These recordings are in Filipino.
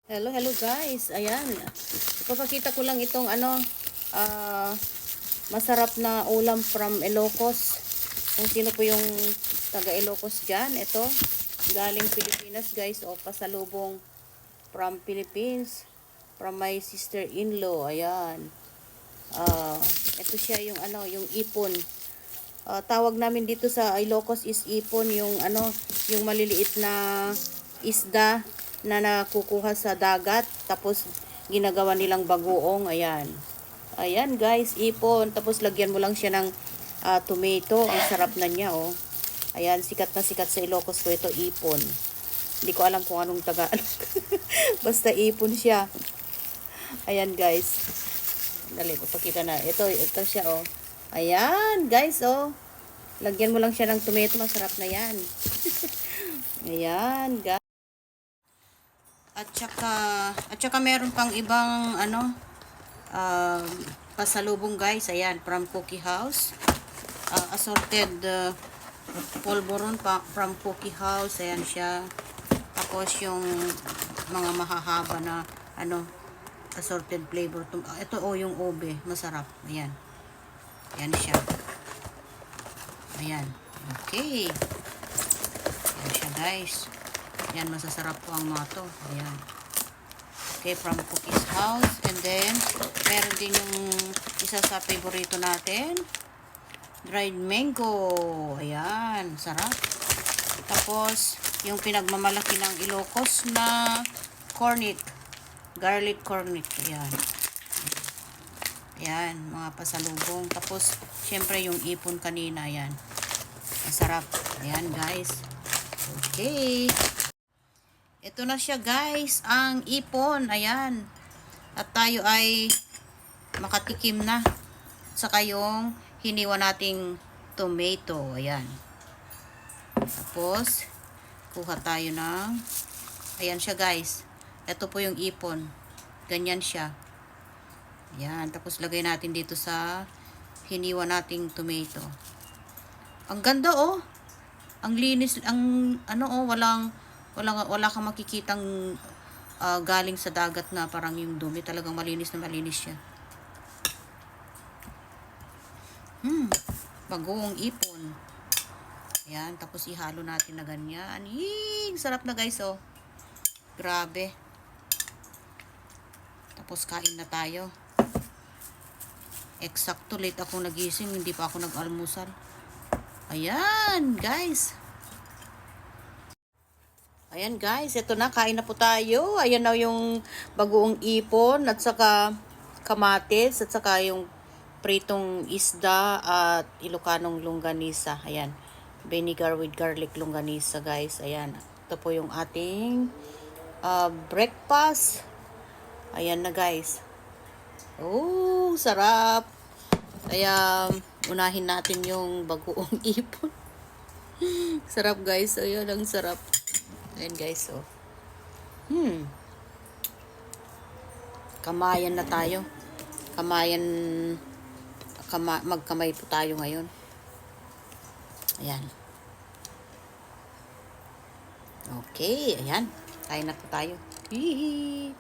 Hello, hello guys. Ayan. Ipapakita ko lang itong masarap na ulam from Ilocos. Kung sino po yung taga Ilocos dyan. Ito, galing Pilipinas guys. O, pasalubong from Philippines. From my sister-in-law. Ayan. Ito siya yung yung ipon. Tawag namin dito sa Ilocos is ipon. Yung maliliit na isda na nakukuha sa dagat, tapos ginagawa nilang bagoong. Ayan guys, ipon, tapos lagyan mo lang siya ng tomato. Ang sarap na niya, oh. Ayan, sikat na sikat sa Ilocos ko ito, ipon. Hindi ko alam kung anong Tagalog. Basta ipon siya. Ayan guys, dali, papakita na. Ito siya, oh. Ayan guys, oh. Lagyan mo lang siya ng tomato, masarap na yan. Ayan guys. At saka meron pang ibang pasalubong guys. Ayan, from Cookie House. Assorted polvoron from Cookie House. Ayan siya. Tapos yung mga mahahaba na assorted flavor. Ito yung ube, masarap. Ayan. Ayan siya. Ayan. Okay. Ayan siya guys. Yan, masasarap po ang mga to. Ayan. Okay, from Cookies House. And then, meron din yung isa sa favorito natin. Dried mango. Ayan, sarap. Tapos, yung pinagmamalaki ng Ilocos na cornet. Garlic cornet. Ayan. Ayan, mga pasalubong. Tapos, syempre yung ipon kanina. Ayan. Masarap. Ayan, guys. Okay. Ito na siya guys, ang ipon. Ayan. At tayo ay makatikim na. Saka yung hiniwa nating tomato. Ayan. Tapos, kuha tayo ng, ayan siya guys. Ito po yung ipon. Ganyan siya. Ayan. Tapos lagay natin dito sa hiniwa nating tomato. Ang ganda oh. Ang linis, wala kang makikitang galing sa dagat na parang yung dumi. Talagang malinis na malinis siya. Bagoong ipon. Ayan, tapos ihalo natin na ganyan. Sarap na guys, oh. Grabe. Tapos kain na tayo. Eksakto, late ako nagising. Hindi pa ako nag-almusal. Ayan, guys. Ayan guys, ito na, kain na po tayo. Ayan na yung bagoong ipon at saka kamatis at saka yung pritong isda at Ilocanong longganisa. Ayan, vinegar with garlic longganisa guys. Ayan, ito po yung ating breakfast. Ayan na guys. Oh, sarap. Kaya unahin natin yung bagoong ipon. Sarap guys, ayan, ang sarap. Ayan guys, oh. Kamayan na tayo. Magkamay po tayo ngayon. Ayan. Okay, ayan. Kain na po tayo. Hihi.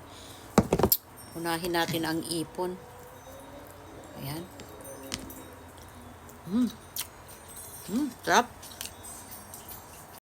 Unahin natin ang ipon. Ayan. Sarap.